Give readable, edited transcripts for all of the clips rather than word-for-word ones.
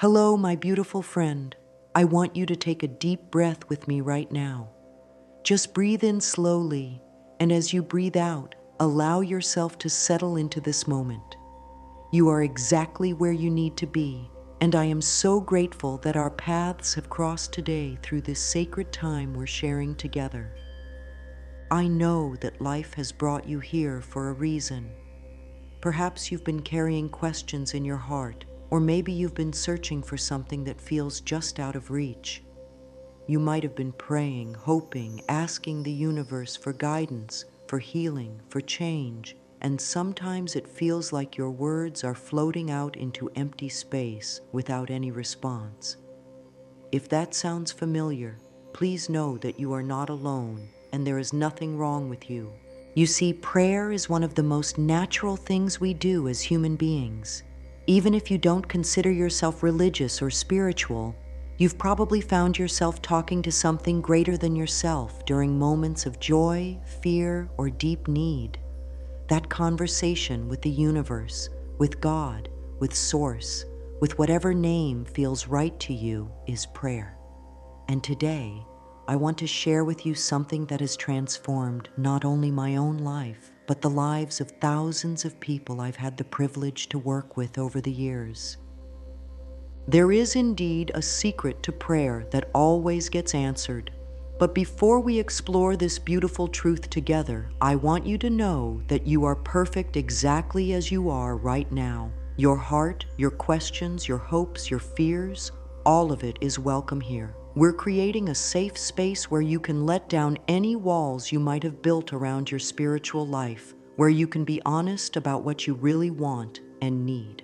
Hello, my beautiful friend. I want you to take a deep breath with me right now. Just breathe in slowly, and as you breathe out, allow yourself to settle into this moment. You are exactly where you need to be, and I am so grateful that our paths have crossed today through this sacred time we're sharing together. I know that life has brought you here for a reason. Perhaps you've been carrying questions in your heart, or maybe you've been searching for something that feels just out of reach. You might have been praying, hoping, asking the universe for guidance, for healing, for change, and sometimes it feels like your words are floating out into empty space without any response. If that sounds familiar, please know that you are not alone and there is nothing wrong with you. You see, prayer is one of the most natural things we do as human beings. Even if you don't consider yourself religious or spiritual, you've probably found yourself talking to something greater than yourself during moments of joy, fear, or deep need. That conversation with the universe, with God, with Source, with whatever name feels right to you is prayer. And today, I want to share with you something that has transformed not only my own life, but the lives of thousands of people I've had the privilege to work with over the years. There is indeed a secret to prayer that always gets answered. But before we explore this beautiful truth together, I want you to know that you are perfect exactly as you are right now. Your heart, your questions, your hopes, your fears, all of it is welcome here. We're creating a safe space where you can let down any walls you might have built around your spiritual life, where you can be honest about what you really want and need.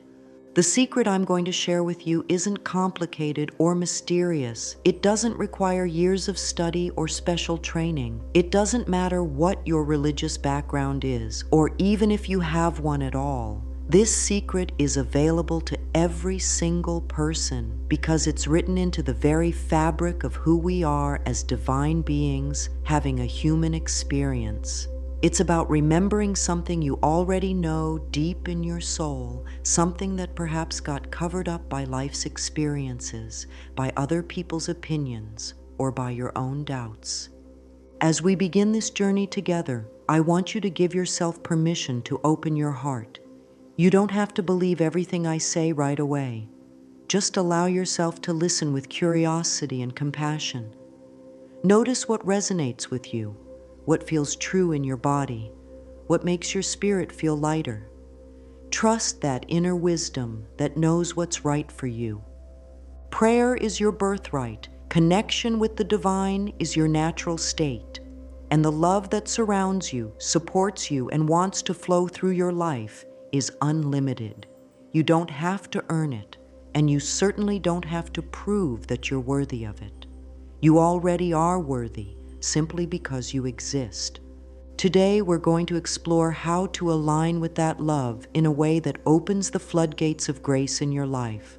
The secret I'm going to share with you isn't complicated or mysterious. It doesn't require years of study or special training. It doesn't matter what your religious background is, or even if you have one at all. This secret is available to every single person because it's written into the very fabric of who we are as divine beings having a human experience. It's about remembering something you already know deep in your soul, something that perhaps got covered up by life's experiences, by other people's opinions, or by your own doubts. As we begin this journey together, I want you to give yourself permission to open your heart. You don't have to believe everything I say right away. Just allow yourself to listen with curiosity and compassion. Notice what resonates with you. What feels true in your body, what makes your spirit feel lighter. Trust that inner wisdom that knows what's right for you. Prayer is your birthright. Connection with the divine is your natural state. And the love that surrounds you, supports you, and wants to flow through your life is unlimited. You don't have to earn it, and you certainly don't have to prove that you're worthy of it. You already are worthy, simply because you exist. Today, we're going to explore how to align with that love in a way that opens the floodgates of grace in your life.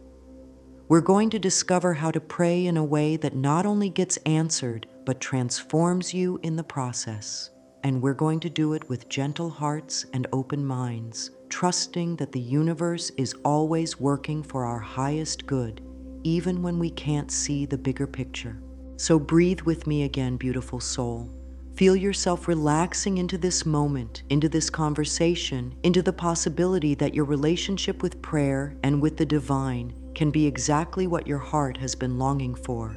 We're going to discover how to pray in a way that not only gets answered, but transforms you in the process. And we're going to do it with gentle hearts and open minds, trusting that the universe is always working for our highest good, even when we can't see the bigger picture. So breathe with me again, beautiful soul. Feel yourself relaxing into this moment, into this conversation, into the possibility that your relationship with prayer and with the divine can be exactly what your heart has been longing for.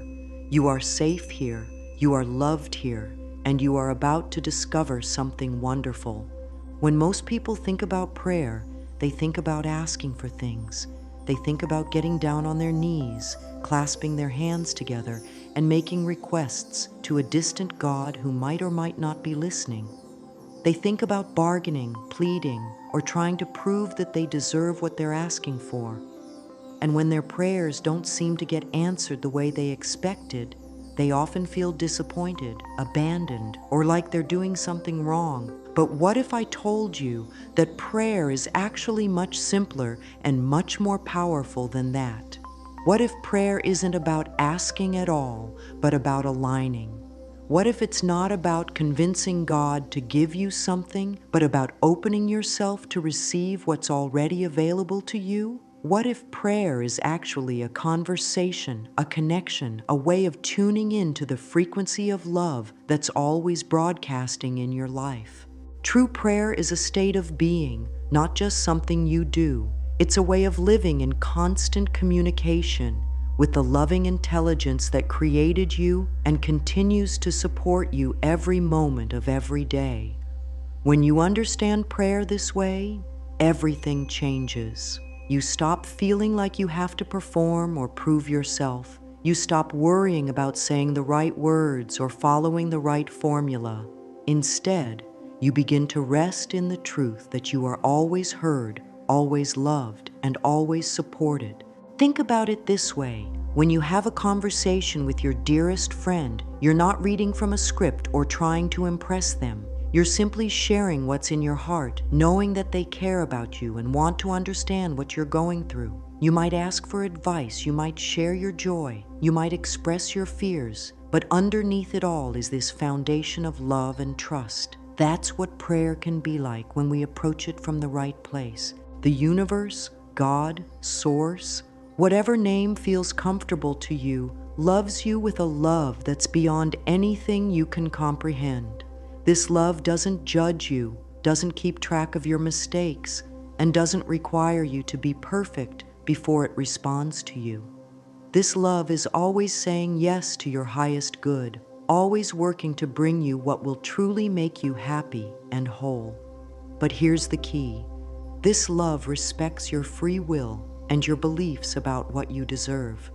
You are safe here, you are loved here, and you are about to discover something wonderful. When most people think about prayer, they think about asking for things. They think about getting down on their knees, clasping their hands together, and making requests to a distant God who might or might not be listening. They think about bargaining, pleading, or trying to prove that they deserve what they're asking for. And when their prayers don't seem to get answered the way they expected, they often feel disappointed, abandoned, or like they're doing something wrong. But what if I told you that prayer is actually much simpler and much more powerful than that? What if prayer isn't about asking at all, but about aligning? What if it's not about convincing God to give you something, but about opening yourself to receive what's already available to you? What if prayer is actually a conversation, a connection, a way of tuning into the frequency of love that's always broadcasting in your life? True prayer is a state of being, not just something you do. It's a way of living in constant communication with the loving intelligence that created you and continues to support you every moment of every day. When you understand prayer this way, everything changes. You stop feeling like you have to perform or prove yourself. You stop worrying about saying the right words or following the right formula. Instead, you begin to rest in the truth that you are always heard, always loved, and always supported. Think about it this way. When you have a conversation with your dearest friend, you're not reading from a script or trying to impress them. You're simply sharing what's in your heart, knowing that they care about you and want to understand what you're going through. You might ask for advice, you might share your joy, you might express your fears, but underneath it all is this foundation of love and trust. That's what prayer can be like when we approach it from the right place. The universe, God, Source, whatever name feels comfortable to you, loves you with a love that's beyond anything you can comprehend. This love doesn't judge you, doesn't keep track of your mistakes, and doesn't require you to be perfect before it responds to you. This love is always saying yes to your highest good, always working to bring you what will truly make you happy and whole. But here's the key. This love respects your free will and your beliefs about what you deserve.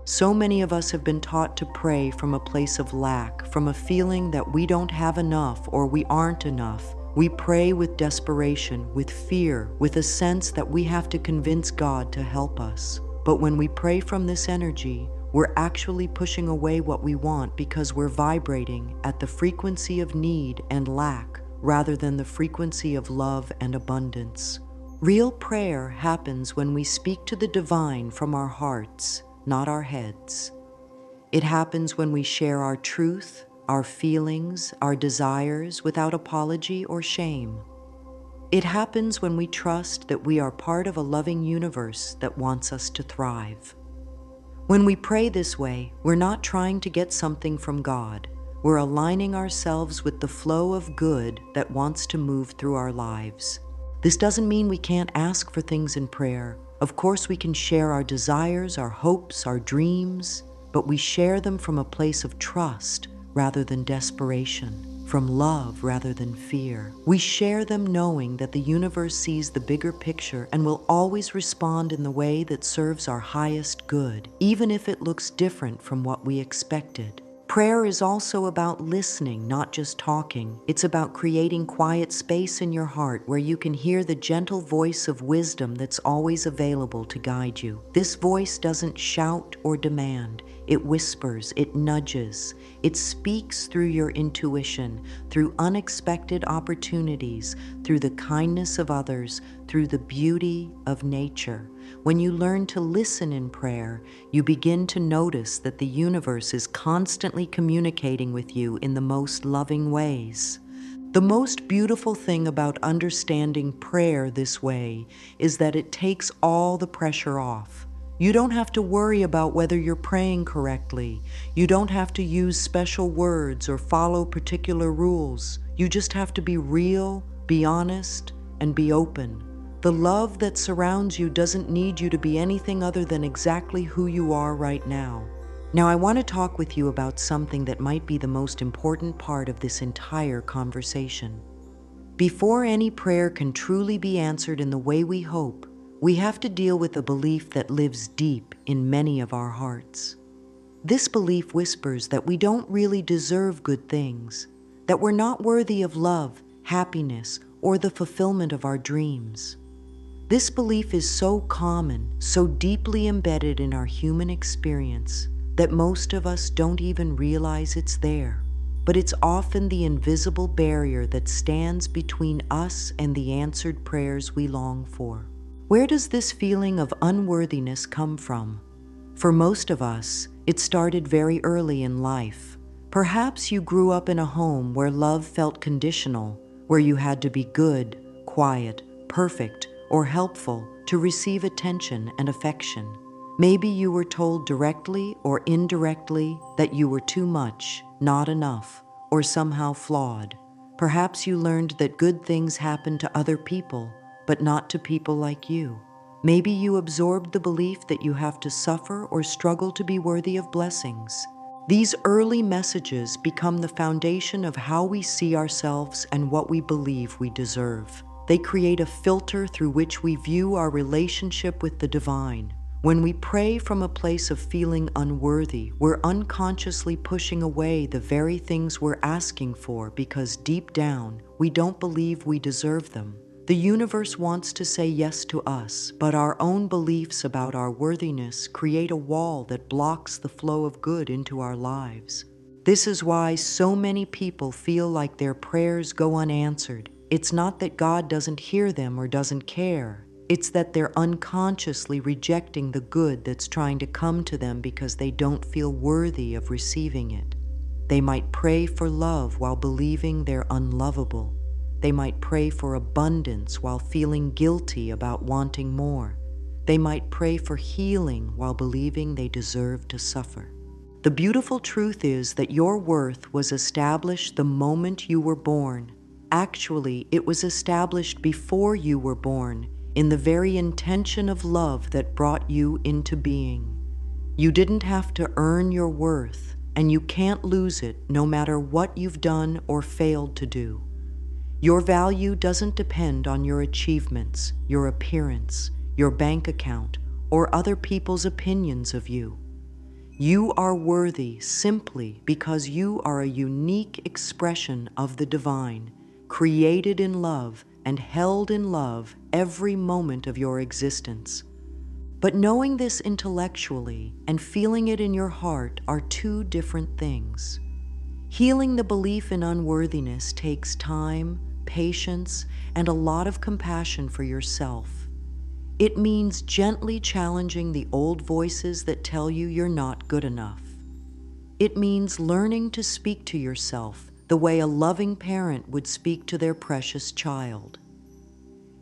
So many of us have been taught to pray from a place of lack, from a feeling that we don't have enough or we aren't enough. We pray with desperation, with fear, with a sense that we have to convince God to help us. But when we pray from this energy, we're actually pushing away what we want because we're vibrating at the frequency of need and lack rather than the frequency of love and abundance. Real prayer happens when we speak to the divine from our hearts, not our heads. It happens when we share our truth, our feelings, our desires without apology or shame. It happens when we trust that we are part of a loving universe that wants us to thrive. When we pray this way, we're not trying to get something from God. We're aligning ourselves with the flow of good that wants to move through our lives. This doesn't mean we can't ask for things in prayer. Of course, we can share our desires, our hopes, our dreams, but we share them from a place of trust rather than desperation, from love rather than fear. We share them knowing that the universe sees the bigger picture and will always respond in the way that serves our highest good, even if it looks different from what we expected. Prayer is also about listening, not just talking. It's about creating quiet space in your heart where you can hear the gentle voice of wisdom that's always available to guide you. This voice doesn't shout or demand. It whispers, it nudges, it speaks through your intuition, through unexpected opportunities, through the kindness of others, through the beauty of nature. When you learn to listen in prayer, you begin to notice that the universe is constantly communicating with you in the most loving ways. The most beautiful thing about understanding prayer this way is that it takes all the pressure off. You don't have to worry about whether you're praying correctly. You don't have to use special words or follow particular rules. You just have to be real, be honest, and be open. The love that surrounds you doesn't need you to be anything other than exactly who you are right now. Now, I want to talk with you about something that might be the most important part of this entire conversation. Before any prayer can truly be answered in the way we hope, we have to deal with a belief that lives deep in many of our hearts. This belief whispers that we don't really deserve good things, that we're not worthy of love, happiness, or the fulfillment of our dreams. This belief is so common, so deeply embedded in our human experience, that most of us don't even realize it's there. But it's often the invisible barrier that stands between us and the answered prayers we long for. Where does this feeling of unworthiness come from? For most of us, it started very early in life. Perhaps you grew up in a home where love felt conditional, where you had to be good, quiet, perfect, or helpful to receive attention and affection. Maybe you were told directly or indirectly that you were too much, not enough, or somehow flawed. Perhaps you learned that good things happen to other people, but not to people like you. Maybe you absorbed the belief that you have to suffer or struggle to be worthy of blessings. These early messages become the foundation of how we see ourselves and what we believe we deserve. They create a filter through which we view our relationship with the divine. When we pray from a place of feeling unworthy, we're unconsciously pushing away the very things we're asking for because deep down, we don't believe we deserve them. The universe wants to say yes to us, but our own beliefs about our worthiness create a wall that blocks the flow of good into our lives. This is why so many people feel like their prayers go unanswered. It's not that God doesn't hear them or doesn't care. It's that they're unconsciously rejecting the good that's trying to come to them because they don't feel worthy of receiving it. They might pray for love while believing they're unlovable. They might pray for abundance while feeling guilty about wanting more. They might pray for healing while believing they deserve to suffer. The beautiful truth is that your worth was established the moment you were born. Actually, it was established before you were born, in the very intention of love that brought you into being. You didn't have to earn your worth, and you can't lose it no matter what you've done or failed to do. Your value doesn't depend on your achievements, your appearance, your bank account, or other people's opinions of you. You are worthy simply because you are a unique expression of the divine, created in love and held in love every moment of your existence. But knowing this intellectually and feeling it in your heart are two different things. Healing the belief in unworthiness takes time, patience, and a lot of compassion for yourself. It means gently challenging the old voices that tell you you're not good enough. It means learning to speak to yourself the way a loving parent would speak to their precious child.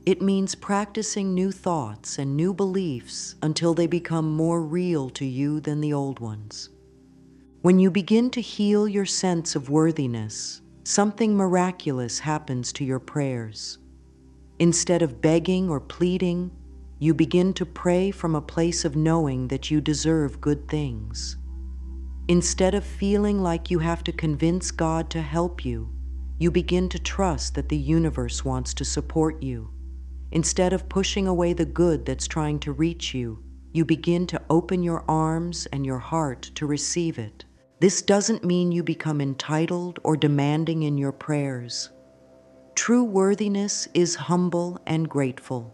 It means practicing new thoughts and new beliefs until they become more real to you than the old ones. When you begin to heal your sense of worthiness, something miraculous happens to your prayers. Instead of begging or pleading, you begin to pray from a place of knowing that you deserve good things. Instead of feeling like you have to convince God to help you, you begin to trust that the universe wants to support you. Instead of pushing away the good that's trying to reach you, you begin to open your arms and your heart to receive it. This doesn't mean you become entitled or demanding in your prayers. True worthiness is humble and grateful.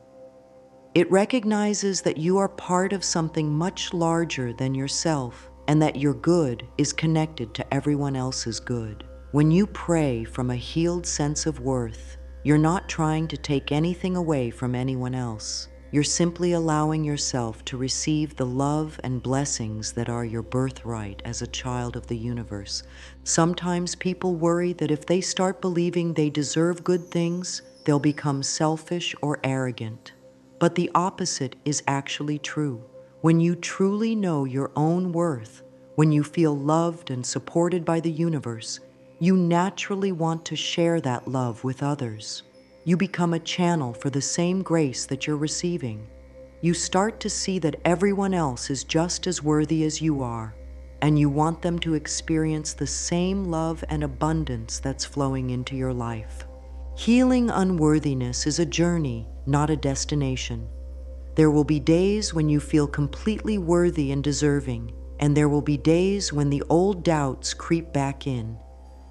It recognizes that you are part of something much larger than yourself and that your good is connected to everyone else's good. When you pray from a healed sense of worth, you're not trying to take anything away from anyone else. You're simply allowing yourself to receive the love and blessings that are your birthright as a child of the universe. Sometimes people worry that if they start believing they deserve good things, they'll become selfish or arrogant. But the opposite is actually true. When you truly know your own worth, when you feel loved and supported by the universe, you naturally want to share that love with others. You become a channel for the same grace that you're receiving. You start to see that everyone else is just as worthy as you are, and you want them to experience the same love and abundance that's flowing into your life. Healing unworthiness is a journey, not a destination. There will be days when you feel completely worthy and deserving, and there will be days when the old doubts creep back in.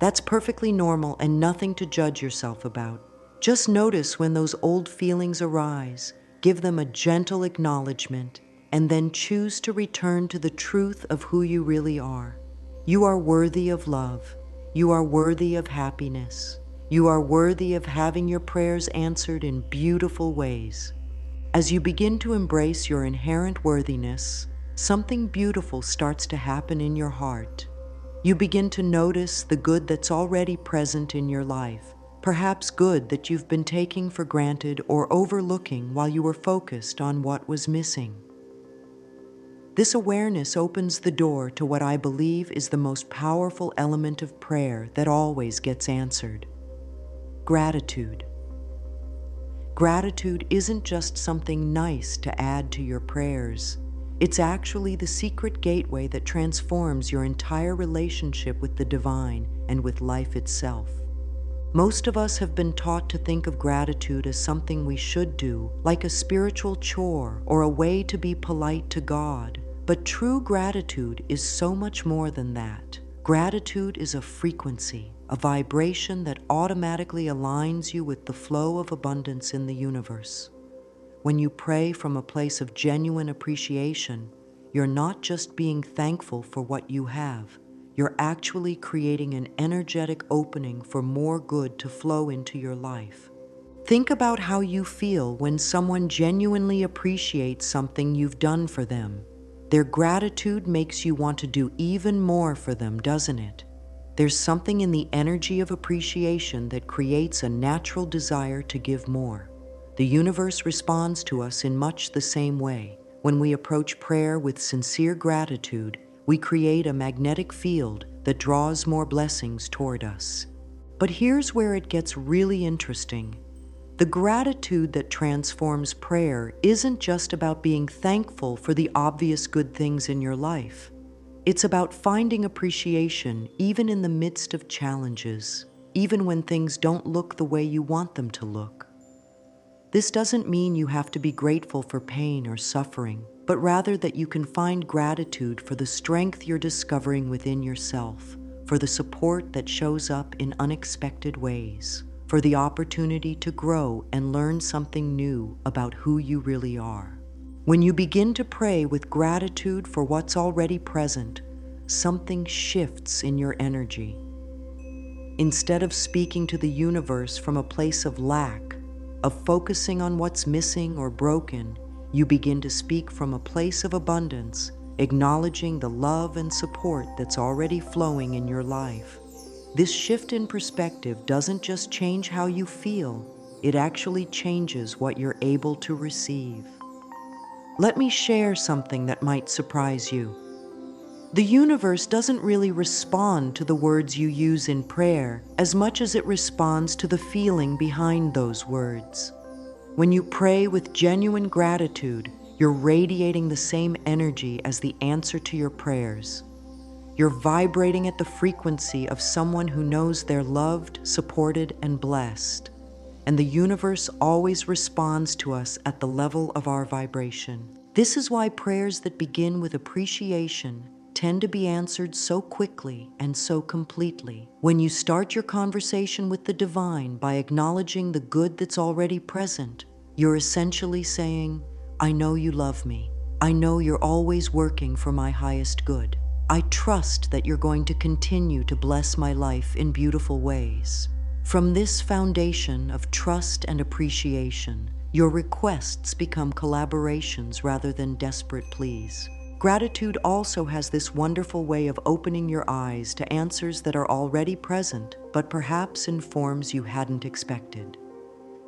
That's perfectly normal and nothing to judge yourself about. Just notice when those old feelings arise, give them a gentle acknowledgement, and then choose to return to the truth of who you really are. You are worthy of love. You are worthy of happiness. You are worthy of having your prayers answered in beautiful ways. As you begin to embrace your inherent worthiness, something beautiful starts to happen in your heart. You begin to notice the good that's already present in your life, perhaps good that you've been taking for granted or overlooking while you were focused on what was missing. This awareness opens the door to what I believe is the most powerful element of prayer that always gets answered: gratitude. Gratitude isn't just something nice to add to your prayers. It's actually the secret gateway that transforms your entire relationship with the divine and with life itself. Most of us have been taught to think of gratitude as something we should do, like a spiritual chore or a way to be polite to God. But true gratitude is so much more than that. Gratitude is a frequency, a vibration that automatically aligns you with the flow of abundance in the universe. When you pray from a place of genuine appreciation, you're not just being thankful for what you have. You're actually creating an energetic opening for more good to flow into your life. Think about how you feel when someone genuinely appreciates something you've done for them. Their gratitude makes you want to do even more for them, doesn't it? There's something in the energy of appreciation that creates a natural desire to give more. The universe responds to us in much the same way. When we approach prayer with sincere gratitude, we create a magnetic field that draws more blessings toward us. But here's where it gets really interesting. The gratitude that transforms prayer isn't just about being thankful for the obvious good things in your life. It's about finding appreciation even in the midst of challenges, even when things don't look the way you want them to look. This doesn't mean you have to be grateful for pain or suffering, but rather that you can find gratitude for the strength you're discovering within yourself, for the support that shows up in unexpected ways, for the opportunity to grow and learn something new about who you really are. When you begin to pray with gratitude for what's already present, something shifts in your energy. Instead of speaking to the universe from a place of lack, of focusing on what's missing or broken, you begin to speak from a place of abundance, acknowledging the love and support that's already flowing in your life. This shift in perspective doesn't just change how you feel, it actually changes what you're able to receive. Let me share something that might surprise you. The universe doesn't really respond to the words you use in prayer as much as it responds to the feeling behind those words. When you pray with genuine gratitude, you're radiating the same energy as the answer to your prayers. You're vibrating at the frequency of someone who knows they're loved, supported, and blessed. And the universe always responds to us at the level of our vibration. This is why prayers that begin with appreciation tend to be answered so quickly and so completely. When you start your conversation with the divine by acknowledging the good that's already present, you're essentially saying, "I know you love me. I know you're always working for my highest good. I trust that you're going to continue to bless my life in beautiful ways." From this foundation of trust and appreciation, your requests become collaborations rather than desperate pleas. Gratitude also has this wonderful way of opening your eyes to answers that are already present, but perhaps in forms you hadn't expected.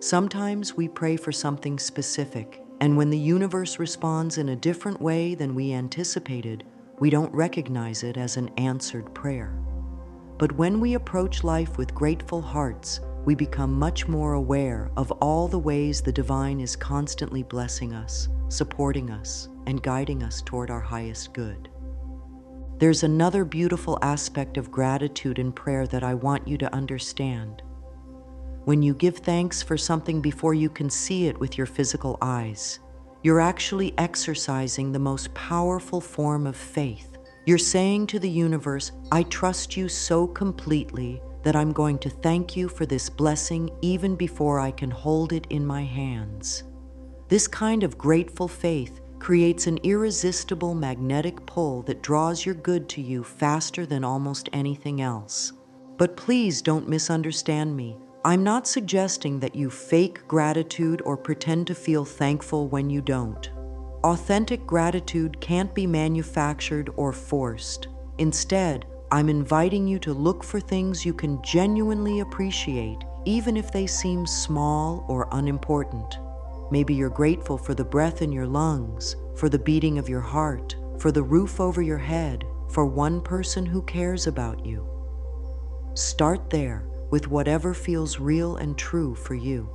Sometimes we pray for something specific, and when the universe responds in a different way than we anticipated, we don't recognize it as an answered prayer. But when we approach life with grateful hearts, we become much more aware of all the ways the divine is constantly blessing us, supporting us, and guiding us toward our highest good. There's another beautiful aspect of gratitude in prayer that I want you to understand. When you give thanks for something before you can see it with your physical eyes, you're actually exercising the most powerful form of faith. You're saying to the universe, "I trust you so completely that I'm going to thank you for this blessing even before I can hold it in my hands." This kind of grateful faith creates an irresistible magnetic pull that draws your good to you faster than almost anything else. But please don't misunderstand me. I'm not suggesting that you fake gratitude or pretend to feel thankful when you don't. Authentic gratitude can't be manufactured or forced. Instead, I'm inviting you to look for things you can genuinely appreciate, even if they seem small or unimportant. Maybe you're grateful for the breath in your lungs, for the beating of your heart, for the roof over your head, for one person who cares about you. Start there with whatever feels real and true for you.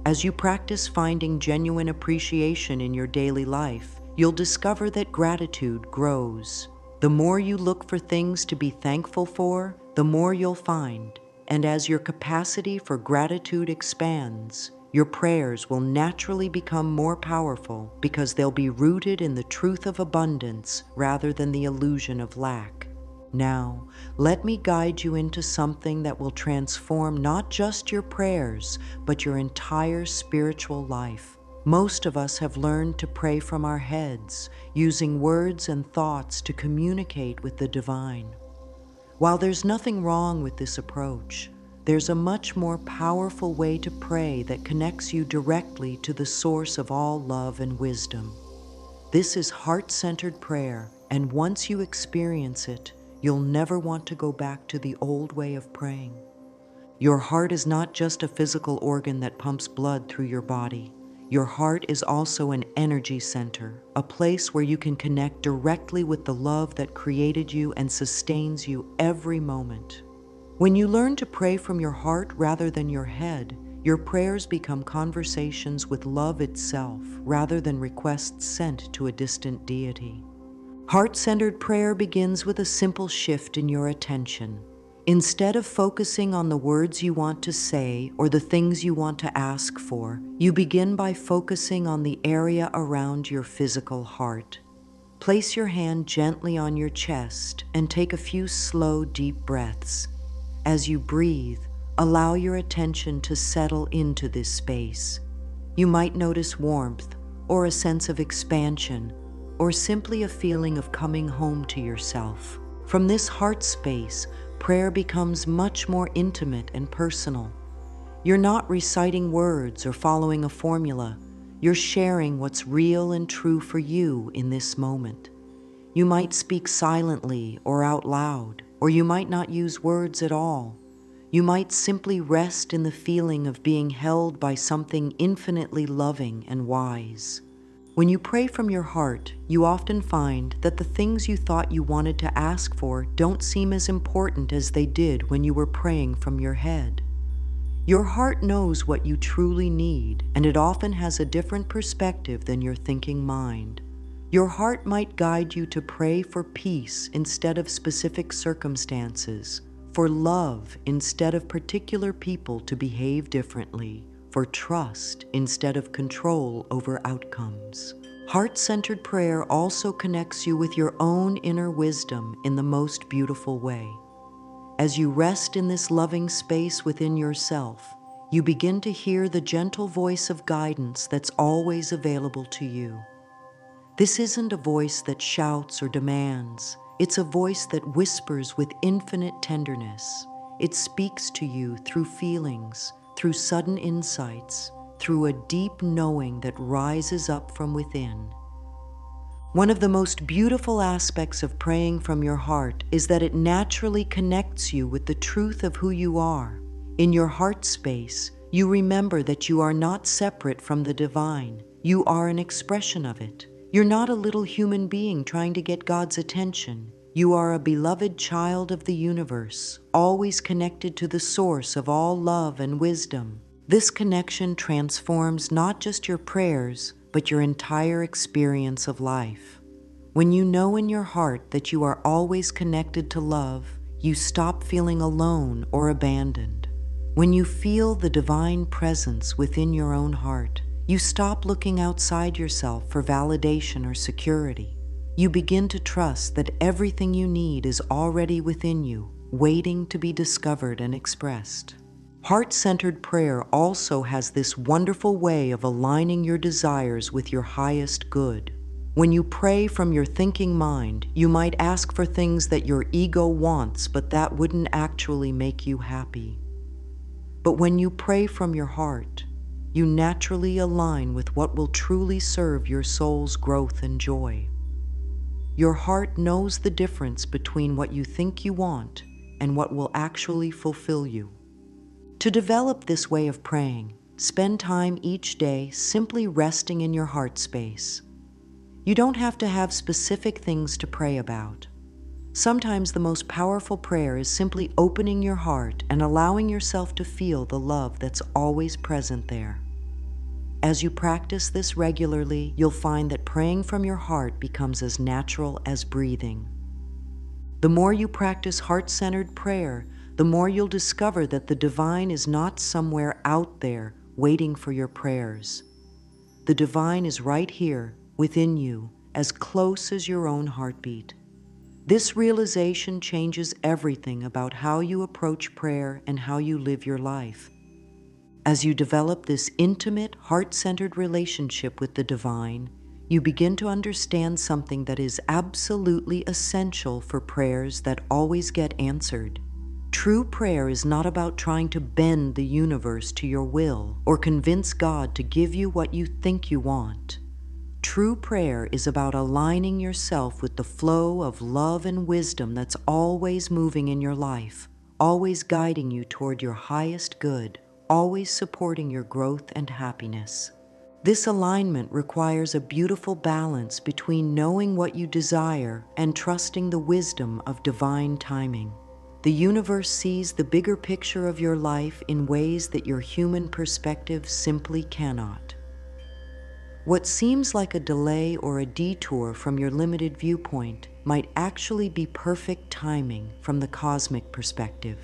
As you practice finding genuine appreciation in your daily life, you'll discover that gratitude grows. The more you look for things to be thankful for, the more you'll find. And as your capacity for gratitude expands, your prayers will naturally become more powerful because they'll be rooted in the truth of abundance rather than the illusion of lack. Now, let me guide you into something that will transform not just your prayers, but your entire spiritual life. Most of us have learned to pray from our heads, using words and thoughts to communicate with the divine. While there's nothing wrong with this approach, there's a much more powerful way to pray that connects you directly to the source of all love and wisdom. This is heart-centered prayer, and once you experience it, you'll never want to go back to the old way of praying. Your heart is not just a physical organ that pumps blood through your body. Your heart is also an energy center, a place where you can connect directly with the love that created you and sustains you every moment. When you learn to pray from your heart rather than your head, your prayers become conversations with love itself rather than requests sent to a distant deity. Heart-centered prayer begins with a simple shift in your attention. Instead of focusing on the words you want to say or the things you want to ask for, you begin by focusing on the area around your physical heart. Place your hand gently on your chest and take a few slow, deep breaths. As you breathe, allow your attention to settle into this space. You might notice warmth or a sense of expansion, or simply a feeling of coming home to yourself. From this heart space, prayer becomes much more intimate and personal. You're not reciting words or following a formula. You're sharing what's real and true for you in this moment. You might speak silently or out loud, or you might not use words at all. You might simply rest in the feeling of being held by something infinitely loving and wise. When you pray from your heart, you often find that the things you thought you wanted to ask for don't seem as important as they did when you were praying from your head. Your heart knows what you truly need, and it often has a different perspective than your thinking mind. Your heart might guide you to pray for peace instead of specific circumstances, for love instead of particular people to behave differently, for trust instead of control over outcomes. Heart-centered prayer also connects you with your own inner wisdom in the most beautiful way. As you rest in this loving space within yourself, you begin to hear the gentle voice of guidance that's always available to you. This isn't a voice that shouts or demands. It's a voice that whispers with infinite tenderness. It speaks to you through feelings, through sudden insights, through a deep knowing that rises up from within. One of the most beautiful aspects of praying from your heart is that it naturally connects you with the truth of who you are. In your heart space, you remember that you are not separate from the divine. You are an expression of it. You're not a little human being trying to get God's attention. You are a beloved child of the universe, always connected to the source of all love and wisdom. This connection transforms not just your prayers, but your entire experience of life. When you know in your heart that you are always connected to love, you stop feeling alone or abandoned. When you feel the divine presence within your own heart, you stop looking outside yourself for validation or security. You begin to trust that everything you need is already within you, waiting to be discovered and expressed. Heart-centered prayer also has this wonderful way of aligning your desires with your highest good. When you pray from your thinking mind, you might ask for things that your ego wants, but that wouldn't actually make you happy. But when you pray from your heart, you naturally align with what will truly serve your soul's growth and joy. Your heart knows the difference between what you think you want and what will actually fulfill you. To develop this way of praying, spend time each day simply resting in your heart space. You don't have to have specific things to pray about. Sometimes the most powerful prayer is simply opening your heart and allowing yourself to feel the love that's always present there. As you practice this regularly, you'll find that praying from your heart becomes as natural as breathing. The more you practice heart-centered prayer, the more you'll discover that the divine is not somewhere out there waiting for your prayers. The divine is right here, within you, as close as your own heartbeat. This realization changes everything about how you approach prayer and how you live your life. As you develop this intimate, heart-centered relationship with the divine, you begin to understand something that is absolutely essential for prayers that always get answered. True prayer is not about trying to bend the universe to your will or convince God to give you what you think you want. True prayer is about aligning yourself with the flow of love and wisdom that's always moving in your life, always guiding you toward your highest good, always supporting your growth and happiness. This alignment requires a beautiful balance between knowing what you desire and trusting the wisdom of divine timing. The universe sees the bigger picture of your life in ways that your human perspective simply cannot. What seems like a delay or a detour from your limited viewpoint might actually be perfect timing from the cosmic perspective.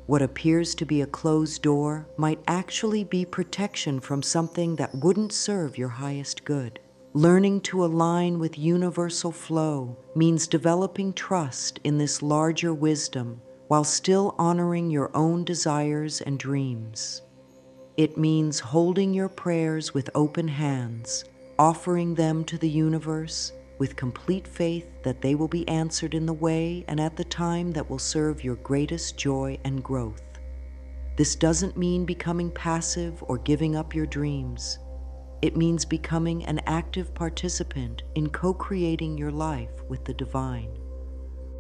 What appears to be a closed door might actually be protection from something that wouldn't serve your highest good. Learning to align with universal flow means developing trust in this larger wisdom while still honoring your own desires and dreams. It means holding your prayers with open hands, offering them to the universe with complete faith that they will be answered in the way and at the time that will serve your greatest joy and growth. This doesn't mean becoming passive or giving up your dreams. It means becoming an active participant in co-creating your life with the divine.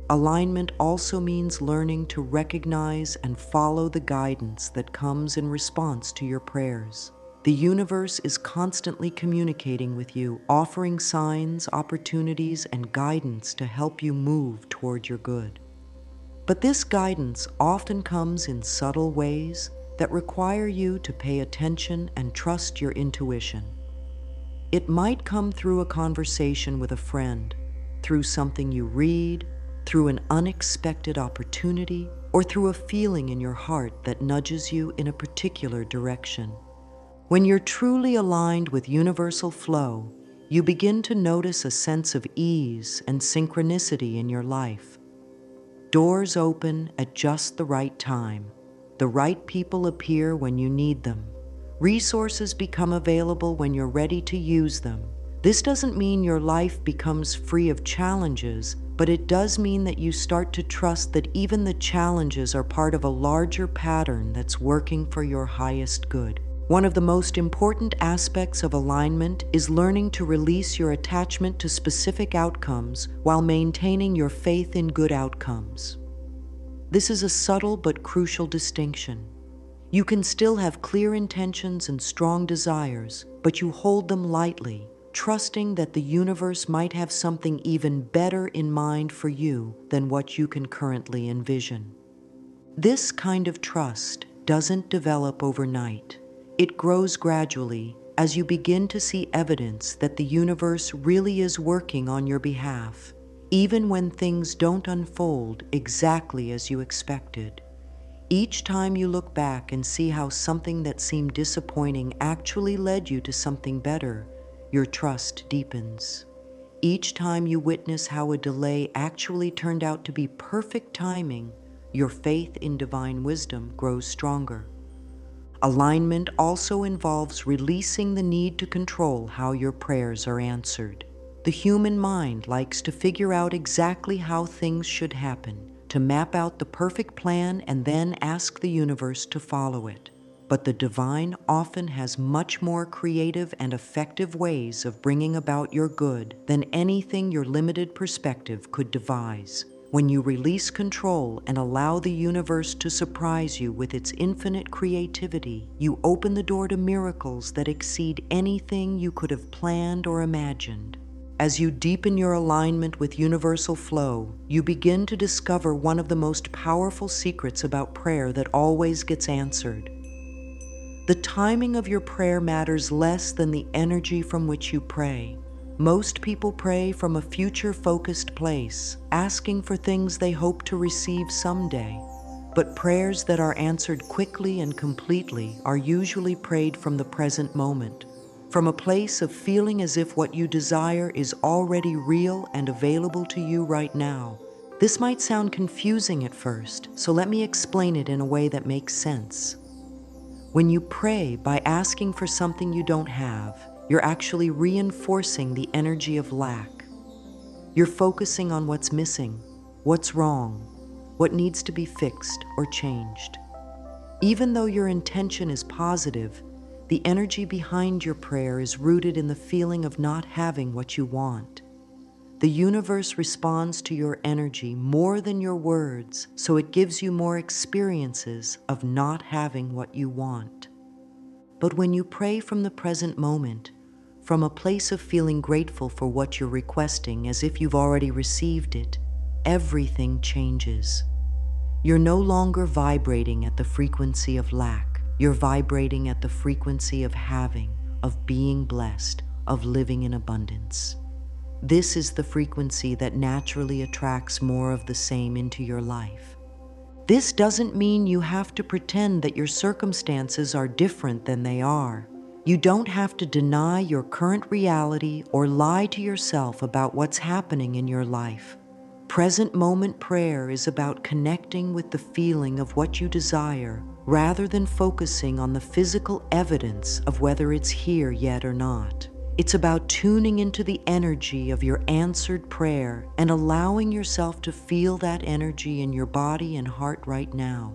Alignment also means learning to recognize and follow the guidance that comes in response to your prayers. The universe is constantly communicating with you, offering signs, opportunities, and guidance to help you move toward your good. But this guidance often comes in subtle ways that require you to pay attention and trust your intuition. It might come through a conversation with a friend, through something you read, through an unexpected opportunity, or through a feeling in your heart that nudges you in a particular direction. When you're truly aligned with universal flow, you begin to notice a sense of ease and synchronicity in your life. Doors open at just the right time. The right people appear when you need them. Resources become available when you're ready to use them. This doesn't mean your life becomes free of challenges, but it does mean that you start to trust that even the challenges are part of a larger pattern that's working for your highest good. One of the most important aspects of alignment is learning to release your attachment to specific outcomes while maintaining your faith in good outcomes. This is a subtle but crucial distinction. You can still have clear intentions and strong desires, but you hold them lightly, trusting that the universe might have something even better in mind for you than what you can currently envision. This kind of trust doesn't develop overnight. It grows gradually as you begin to see evidence that the universe really is working on your behalf, even when things don't unfold exactly as you expected. Each time you look back and see how something that seemed disappointing actually led you to something better, your trust deepens. Each time you witness how a delay actually turned out to be perfect timing, your faith in divine wisdom grows stronger. Alignment also involves releasing the need to control how your prayers are answered. The human mind likes to figure out exactly how things should happen, to map out the perfect plan and then ask the universe to follow it. But the divine often has much more creative and effective ways of bringing about your good than anything your limited perspective could devise. When you release control and allow the universe to surprise you with its infinite creativity, you open the door to miracles that exceed anything you could have planned or imagined. As you deepen your alignment with universal flow, you begin to discover one of the most powerful secrets about prayer that always gets answered. The timing of your prayer matters less than the energy from which you pray. Most people pray from a future-focused place, asking for things they hope to receive someday. But prayers that are answered quickly and completely are usually prayed from the present moment, from a place of feeling as if what you desire is already real and available to you right now. This might sound confusing at first, so let me explain it in a way that makes sense. When you pray by asking for something you don't have, you're actually reinforcing the energy of lack. You're focusing on what's missing, what's wrong, what needs to be fixed or changed. Even though your intention is positive, the energy behind your prayer is rooted in the feeling of not having what you want. The universe responds to your energy more than your words, so it gives you more experiences of not having what you want. But when you pray from the present moment, from a place of feeling grateful for what you're requesting as if you've already received it, everything changes. You're no longer vibrating at the frequency of lack. You're vibrating at the frequency of having, of being blessed, of living in abundance. This is the frequency that naturally attracts more of the same into your life. This doesn't mean you have to pretend that your circumstances are different than they are. You don't have to deny your current reality or lie to yourself about what's happening in your life. Present moment prayer is about connecting with the feeling of what you desire rather than focusing on the physical evidence of whether it's here yet or not. It's about tuning into the energy of your answered prayer and allowing yourself to feel that energy in your body and heart right now.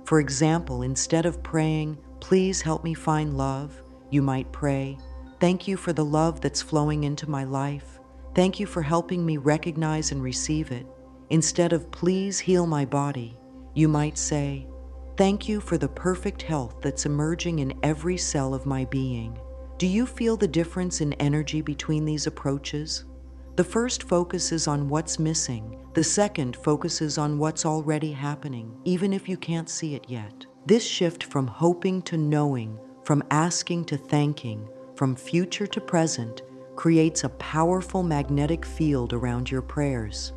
For example, instead of praying, "Please help me find love," you might pray, "Thank you for the love that's flowing into my life. Thank you for helping me recognize and receive it." Instead of "Please heal my body," you might say, "Thank you for the perfect health that's emerging in every cell of my being." Do you feel the difference in energy between these approaches? The first focuses on what's missing. The second focuses on what's already happening, even if you can't see it yet. This shift from hoping to knowing, from asking to thanking, from future to present, creates a powerful magnetic field around your prayers.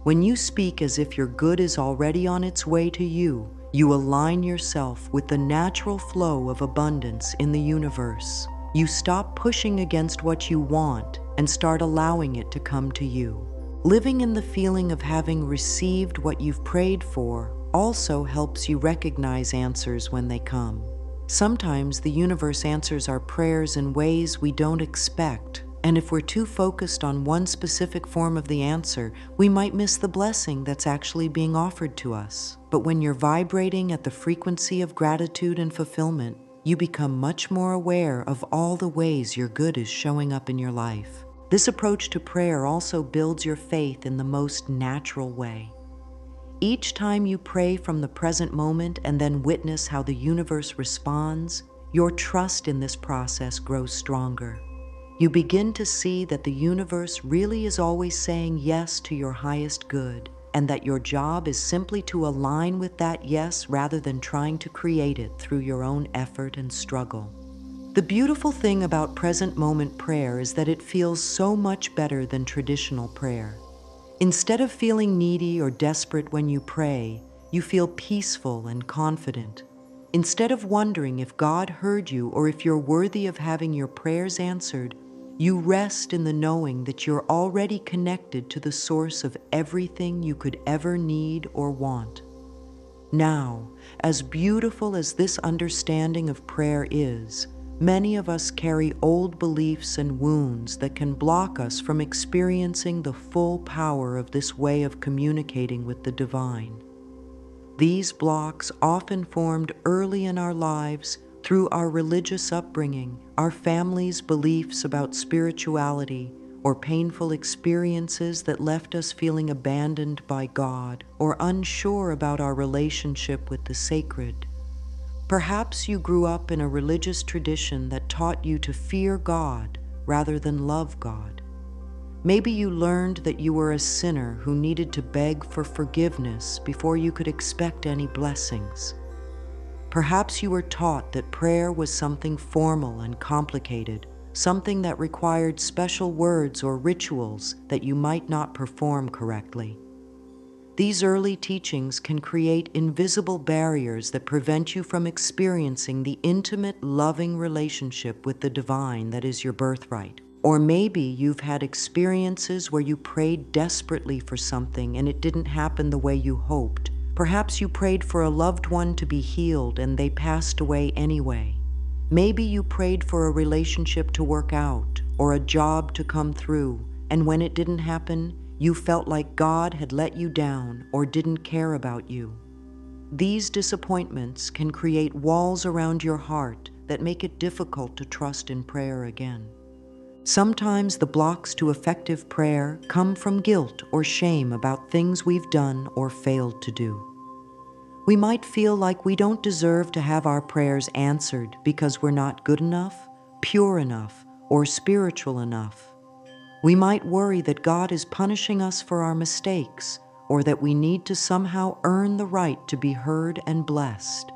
When you speak as if your good is already on its way to you, you align yourself with the natural flow of abundance in the universe. You stop pushing against what you want and start allowing it to come to you. Living in the feeling of having received what you've prayed for also helps you recognize answers when they come. Sometimes the universe answers our prayers in ways we don't expect, and if we're too focused on one specific form of the answer, we might miss the blessing that's actually being offered to us. But when you're vibrating at the frequency of gratitude and fulfillment, you become much more aware of all the ways your good is showing up in your life. This approach to prayer also builds your faith in the most natural way. Each time you pray from the present moment and then witness how the universe responds, your trust in this process grows stronger. You begin to see that the universe really is always saying yes to your highest good, and that your job is simply to align with that yes rather than trying to create it through your own effort and struggle. The beautiful thing about present moment prayer is that it feels so much better than traditional prayer. Instead of feeling needy or desperate when you pray, you feel peaceful and confident. Instead of wondering if God heard you or if you're worthy of having your prayers answered, you rest in the knowing that you're already connected to the source of everything you could ever need or want. Now, as beautiful as this understanding of prayer is, many of us carry old beliefs and wounds that can block us from experiencing the full power of this way of communicating with the divine. These blocks often formed early in our lives through our religious upbringing, our family's beliefs about spirituality, or painful experiences that left us feeling abandoned by God or unsure about our relationship with the sacred. Perhaps you grew up in a religious tradition that taught you to fear God rather than love God. Maybe you learned that you were a sinner who needed to beg for forgiveness before you could expect any blessings. Perhaps you were taught that prayer was something formal and complicated, something that required special words or rituals that you might not perform correctly. These early teachings can create invisible barriers that prevent you from experiencing the intimate, loving relationship with the divine that is your birthright. Or maybe you've had experiences where you prayed desperately for something and it didn't happen the way you hoped. Perhaps you prayed for a loved one to be healed and they passed away anyway. Maybe you prayed for a relationship to work out or a job to come through, and when it didn't happen, you felt like God had let you down or didn't care about you. These disappointments can create walls around your heart that make it difficult to trust in prayer again. Sometimes the blocks to effective prayer come from guilt or shame about things we've done or failed to do. We might feel like we don't deserve to have our prayers answered because we're not good enough, pure enough, or spiritual enough. We might worry that God is punishing us for our mistakes, or that we need to somehow earn the right to be heard and blessed.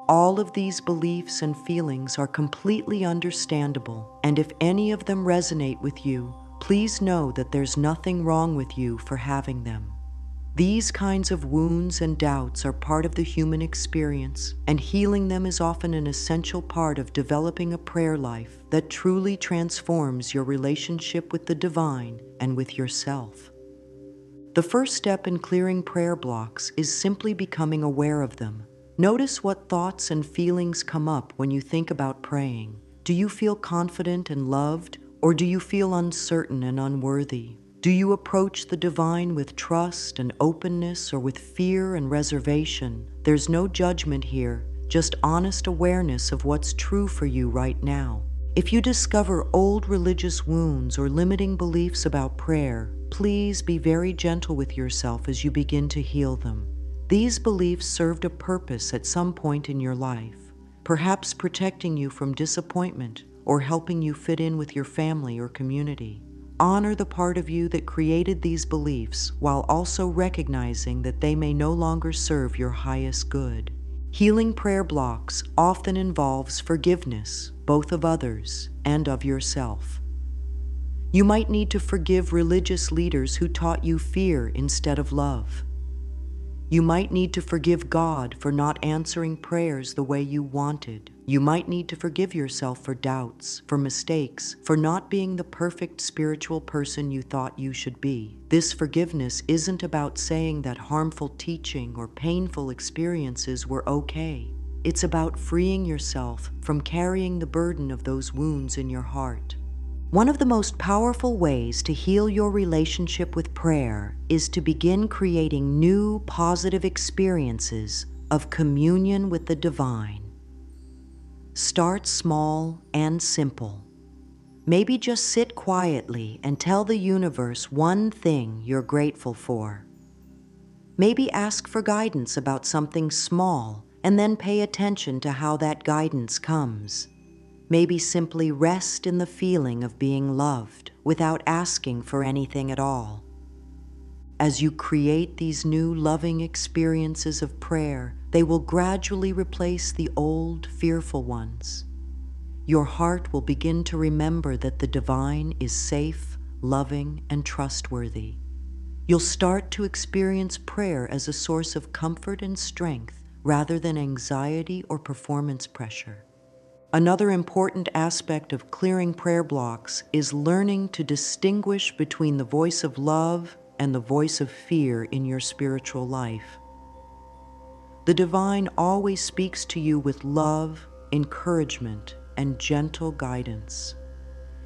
All of these beliefs and feelings are completely understandable, and if any of them resonate with you, please know that there's nothing wrong with you for having them. These kinds of wounds and doubts are part of the human experience, and healing them is often an essential part of developing a prayer life that truly transforms your relationship with the divine and with yourself. The first step in clearing prayer blocks is simply becoming aware of them. Notice what thoughts and feelings come up when you think about praying. Do you feel confident and loved, or do you feel uncertain and unworthy? Do you approach the divine with trust and openness or with fear and reservation? There's no judgment here, just honest awareness of what's true for you right now. If you discover old religious wounds or limiting beliefs about prayer, please be very gentle with yourself as you begin to heal them. These beliefs served a purpose at some point in your life, perhaps protecting you from disappointment or helping you fit in with your family or community. Honor the part of you that created these beliefs while also recognizing that they may no longer serve your highest good. Healing prayer blocks often involves forgiveness, both of others and of yourself. You might need to forgive religious leaders who taught you fear instead of love. You might need to forgive God for not answering prayers the way you wanted. You might need to forgive yourself for doubts, for mistakes, for not being the perfect spiritual person you thought you should be. This forgiveness isn't about saying that harmful teaching or painful experiences were okay. It's about freeing yourself from carrying the burden of those wounds in your heart. One of the most powerful ways to heal your relationship with prayer is to begin creating new positive experiences of communion with the divine. Start small and simple. Maybe just sit quietly and tell the universe one thing you're grateful for. Maybe ask for guidance about something small and then pay attention to how that guidance comes. Maybe simply rest in the feeling of being loved without asking for anything at all. As you create these new loving experiences of prayer, they will gradually replace the old fearful ones. Your heart will begin to remember that the divine is safe, loving, and trustworthy. You'll start to experience prayer as a source of comfort and strength rather than anxiety or performance pressure. Another important aspect of clearing prayer blocks is learning to distinguish between the voice of love and the voice of fear in your spiritual life. The divine always speaks to you with love, encouragement, and gentle guidance.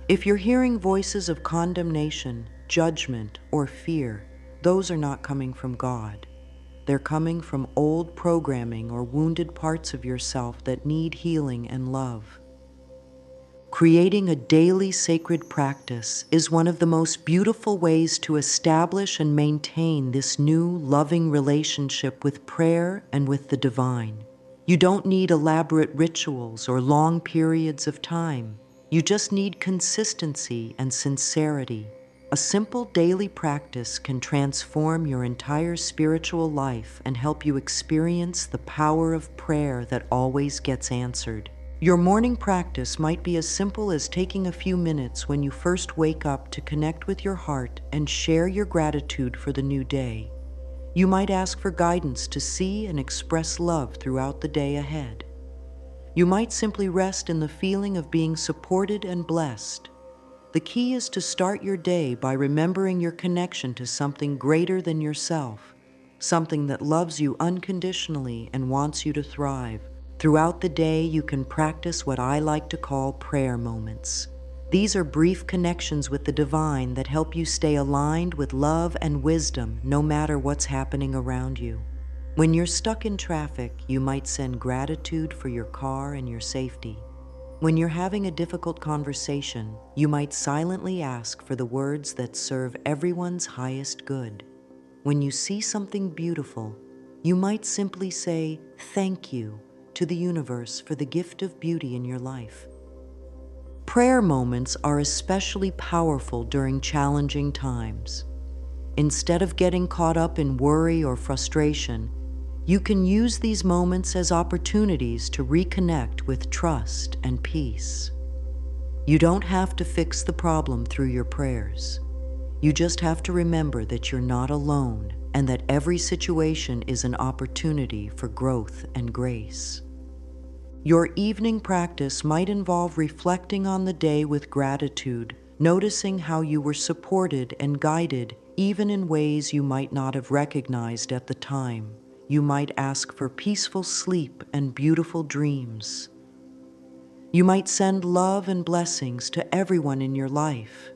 If you're hearing voices of condemnation, judgment, or fear, those are not coming from God. They're coming from old programming or wounded parts of yourself that need healing and love. Creating a daily sacred practice is one of the most beautiful ways to establish and maintain this new, loving relationship with prayer and with the divine. You don't need elaborate rituals or long periods of time. You just need consistency and sincerity. A simple daily practice can transform your entire spiritual life and help you experience the power of prayer that always gets answered. Your morning practice might be as simple as taking a few minutes when you first wake up to connect with your heart and share your gratitude for the new day. You might ask for guidance to see and express love throughout the day ahead. You might simply rest in the feeling of being supported and blessed. The key is to start your day by remembering your connection to something greater than yourself, something that loves you unconditionally and wants you to thrive. Throughout the day, you can practice what I like to call prayer moments. These are brief connections with the divine that help you stay aligned with love and wisdom no matter what's happening around you. When you're stuck in traffic, you might send gratitude for your car and your safety. When you're having a difficult conversation, you might silently ask for the words that serve everyone's highest good. When you see something beautiful, you might simply say, "Thank you," to the universe for the gift of beauty in your life. Prayer moments are especially powerful during challenging times. Instead of getting caught up in worry or frustration, you can use these moments as opportunities to reconnect with trust and peace. You don't have to fix the problem through your prayers. You just have to remember that you're not alone and that every situation is an opportunity for growth and grace. Your evening practice might involve reflecting on the day with gratitude, noticing how you were supported and guided, even in ways you might not have recognized at the time. You might ask for peaceful sleep and beautiful dreams. You might send love and blessings to everyone in your life,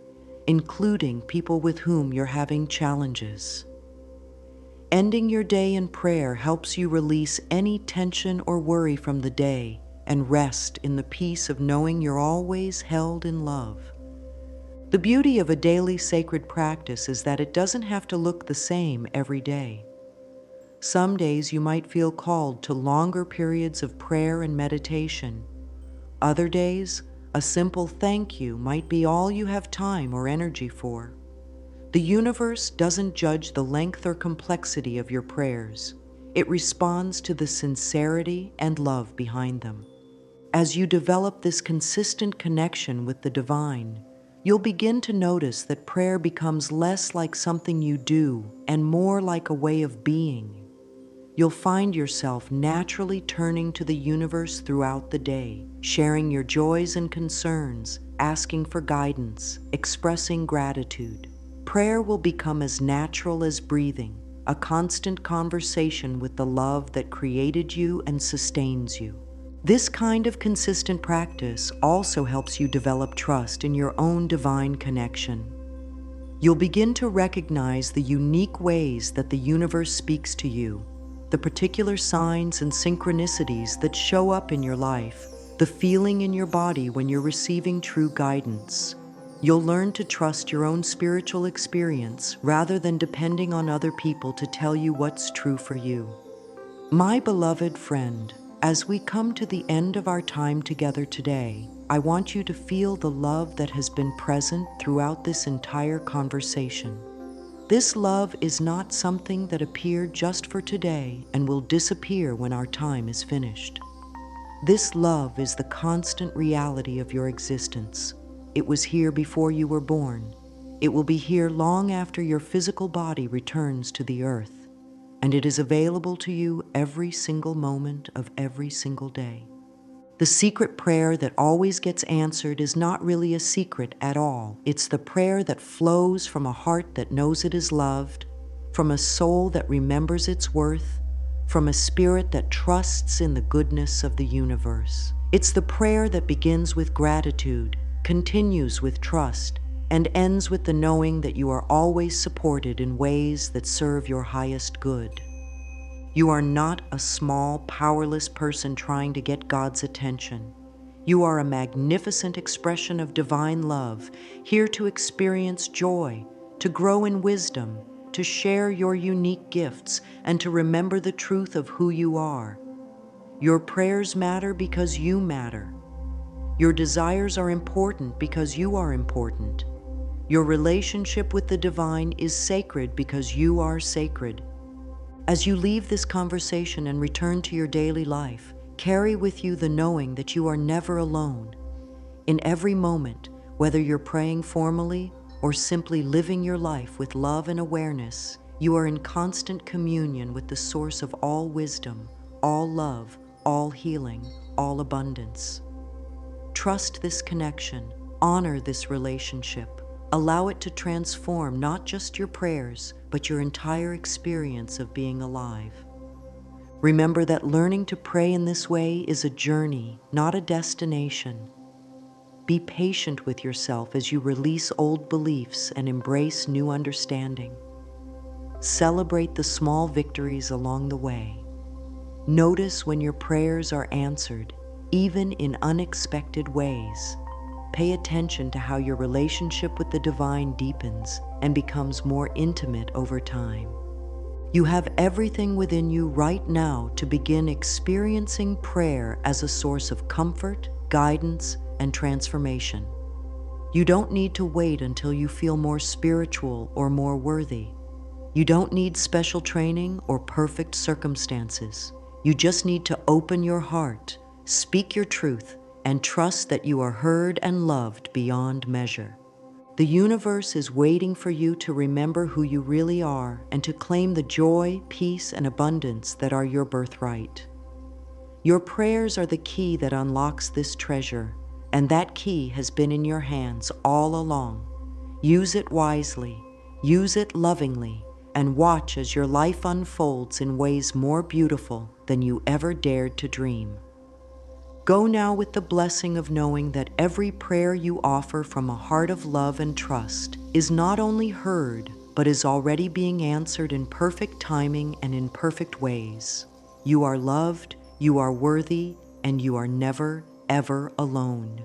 including people with whom you're having challenges. Ending your day in prayer helps you release any tension or worry from the day and rest in the peace of knowing you're always held in love. The beauty of a daily sacred practice is that it doesn't have to look the same every day. Some days you might feel called to longer periods of prayer and meditation. Other days, a simple thank you might be all you have time or energy for. The universe doesn't judge the length or complexity of your prayers. It responds to the sincerity and love behind them. As you develop this consistent connection with the divine, you'll begin to notice that prayer becomes less like something you do and more like a way of being. You'll find yourself naturally turning to the universe throughout the day, sharing your joys and concerns, asking for guidance, expressing gratitude. Prayer will become as natural as breathing, a constant conversation with the love that created you and sustains you. This kind of consistent practice also helps you develop trust in your own divine connection. You'll begin to recognize the unique ways that the universe speaks to you, the particular signs and synchronicities that show up in your life, the feeling in your body when you're receiving true guidance. You'll learn to trust your own spiritual experience rather than depending on other people to tell you what's true for you. My beloved friend, as we come to the end of our time together today, I want you to feel the love that has been present throughout this entire conversation. This love is not something that appeared just for today and will disappear when our time is finished. This love is the constant reality of your existence. It was here before you were born. It will be here long after your physical body returns to the earth. And it is available to you every single moment of every single day. The secret prayer that always gets answered is not really a secret at all. It's the prayer that flows from a heart that knows it is loved, from a soul that remembers its worth, from a spirit that trusts in the goodness of the universe. It's the prayer that begins with gratitude, continues with trust, and ends with the knowing that you are always supported in ways that serve your highest good. You are not a small, powerless person trying to get God's attention. You are a magnificent expression of divine love, here to experience joy, to grow in wisdom, to share your unique gifts, and to remember the truth of who you are. Your prayers matter because you matter. Your desires are important because you are important. Your relationship with the divine is sacred because you are sacred. As you leave this conversation and return to your daily life, carry with you the knowing that you are never alone. In every moment, whether you're praying formally or simply living your life with love and awareness, you are in constant communion with the source of all wisdom, all love, all healing, all abundance. Trust this connection, honor this relationship, allow it to transform not just your prayers, but your entire experience of being alive. Remember that learning to pray in this way is a journey, not a destination. Be patient with yourself as you release old beliefs and embrace new understanding. Celebrate the small victories along the way. Notice when your prayers are answered, even in unexpected ways. Pay attention to how your relationship with the divine deepens and becomes more intimate over time. You have everything within you right now to begin experiencing prayer as a source of comfort, guidance, and transformation. You don't need to wait until you feel more spiritual or more worthy. You don't need special training or perfect circumstances. You just need to open your heart, speak your truth, and trust that you are heard and loved beyond measure. The universe is waiting for you to remember who you really are and to claim the joy, peace, and abundance that are your birthright. Your prayers are the key that unlocks this treasure, and that key has been in your hands all along. Use it wisely, use it lovingly, and watch as your life unfolds in ways more beautiful than you ever dared to dream. Go now with the blessing of knowing that every prayer you offer from a heart of love and trust is not only heard, but is already being answered in perfect timing and in perfect ways. You are loved, you are worthy, and you are never, ever alone.